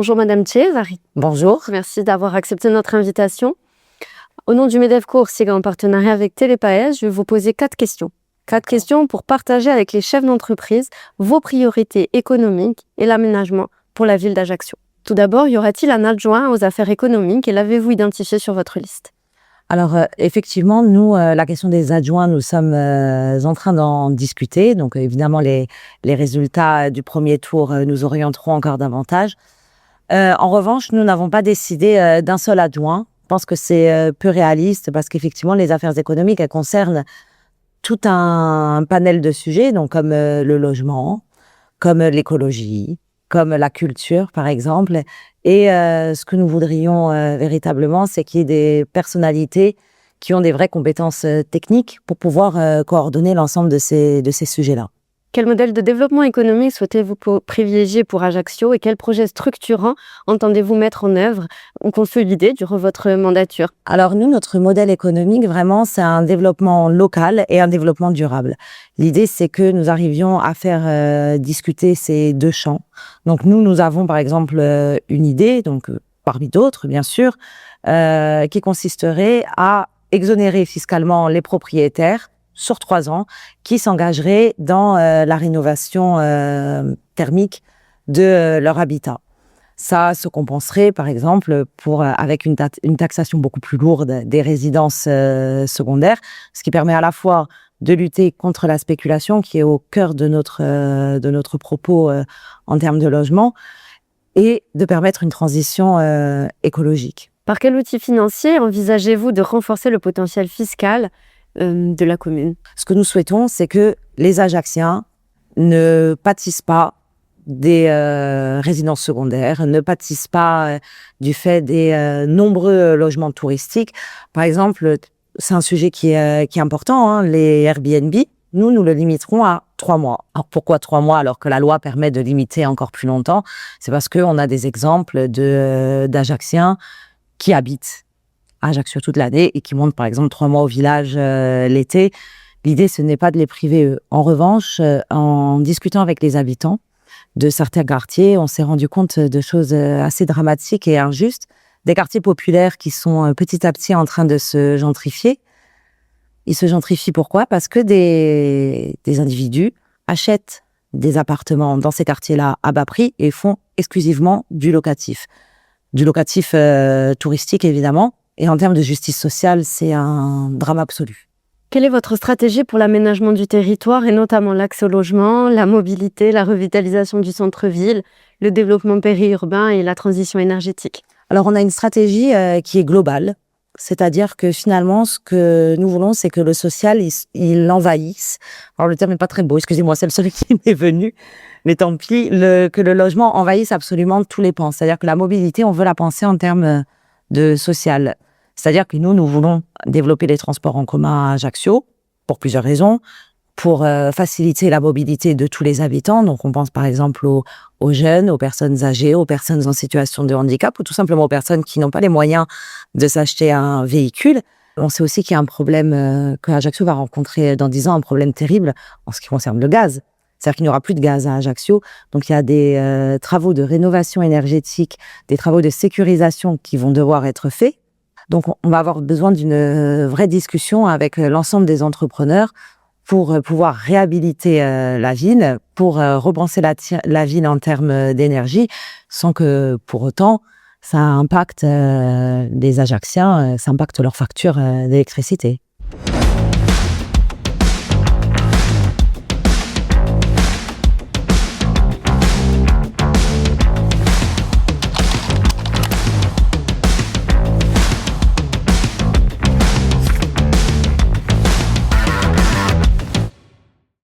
Bonjour Madame Cesari. Bonjour. Merci d'avoir accepté notre invitation. Au nom du MEDEF Coursic en partenariat avec Télépaes, je vais vous poser 4 questions. 4 questions pour partager avec les chefs d'entreprise vos priorités économiques et l'aménagement pour la ville d'Ajaccio. Tout d'abord, y aura-t-il un adjoint aux affaires économiques et l'avez-vous identifié sur votre liste? Alors, effectivement, nous, la question des adjoints, nous sommes en train d'en discuter. Donc, évidemment, les résultats du premier tour nous orienteront encore davantage. En revanche, nous n'avons pas décidé d'un seul adjoint. Je pense que c'est peu réaliste parce qu'effectivement, les affaires économiques, elles concernent tout un panel de sujets, donc comme le logement, comme l'écologie, comme la culture, par exemple. Et ce que nous voudrions véritablement, c'est qu'il y ait des personnalités qui ont des vraies compétences techniques pour pouvoir coordonner l'ensemble de ces sujets-là. Quel modèle de développement économique souhaitez-vous privilégier pour Ajaccio et quels projets structurants entendez-vous mettre en œuvre ou consolider durant votre mandature? Alors nous, notre modèle économique, vraiment, c'est un développement local et un développement durable. L'idée, c'est que nous arrivions à faire discuter ces deux champs. Donc nous avons par exemple une idée, donc parmi d'autres, bien sûr, qui consisterait à exonérer fiscalement les propriétaires sur 3 ans, qui s'engageraient dans la rénovation thermique de leur habitat. Ça se compenserait, par exemple, avec une taxation beaucoup plus lourde des résidences secondaires, ce qui permet à la fois de lutter contre la spéculation, qui est au cœur de notre propos en termes de logement, et de permettre une transition écologique. Par quel outil financier envisagez-vous de renforcer le potentiel fiscal de la commune? Ce que nous souhaitons, c'est que les Ajacciens ne pâtissent pas des résidences secondaires, ne pâtissent pas du fait des nombreux logements touristiques. Par exemple, c'est un sujet qui est important, hein, les Airbnb. Nous le limiterons à 3 mois. Alors pourquoi 3 mois alors que la loi permet de limiter encore plus longtemps? C'est parce qu'on a des exemples d'Ajacciens qui habitent à Ajaccio toute l'année et qui montent par exemple 3 mois au village l'été. L'idée, ce n'est pas de les priver eux. En revanche, en discutant avec les habitants de certains quartiers, on s'est rendu compte de choses assez dramatiques et injustes. Des quartiers populaires qui sont petit à petit en train de se gentrifier. Ils se gentrifient pourquoi? Parce que des individus achètent des appartements dans ces quartiers-là à bas prix et font exclusivement du locatif. Du locatif touristique, évidemment. Et en termes de justice sociale, c'est un drame absolu. Quelle est votre stratégie pour l'aménagement du territoire et notamment l'accès au logement, la mobilité, la revitalisation du centre-ville, le développement périurbain et la transition énergétique? Alors, on a une stratégie qui est globale. C'est-à-dire que finalement, ce que nous voulons, c'est que le social, il envahisse. Alors, le terme n'est pas très beau, excusez-moi, c'est le seul qui m'est venu. Mais tant pis, que le logement envahisse absolument tous les pans. C'est-à-dire que la mobilité, on veut la penser en termes de social. C'est-à-dire que nous voulons développer les transports en commun à Ajaccio pour plusieurs raisons. Pour faciliter la mobilité de tous les habitants. Donc, on pense par exemple aux jeunes, aux personnes âgées, aux personnes en situation de handicap ou tout simplement aux personnes qui n'ont pas les moyens de s'acheter un véhicule. On sait aussi qu'il y a un problème que Ajaccio va rencontrer dans 10 ans, un problème terrible en ce qui concerne le gaz. C'est-à-dire qu'il n'y aura plus de gaz à Ajaccio. Donc, il y a des travaux de rénovation énergétique, des travaux de sécurisation qui vont devoir être faits. Donc, on va avoir besoin d'une vraie discussion avec l'ensemble des entrepreneurs pour pouvoir réhabiliter la ville, pour repenser la ville en termes d'énergie, sans que, pour autant, ça impacte les Ajacciens, ça impacte leur facture d'électricité.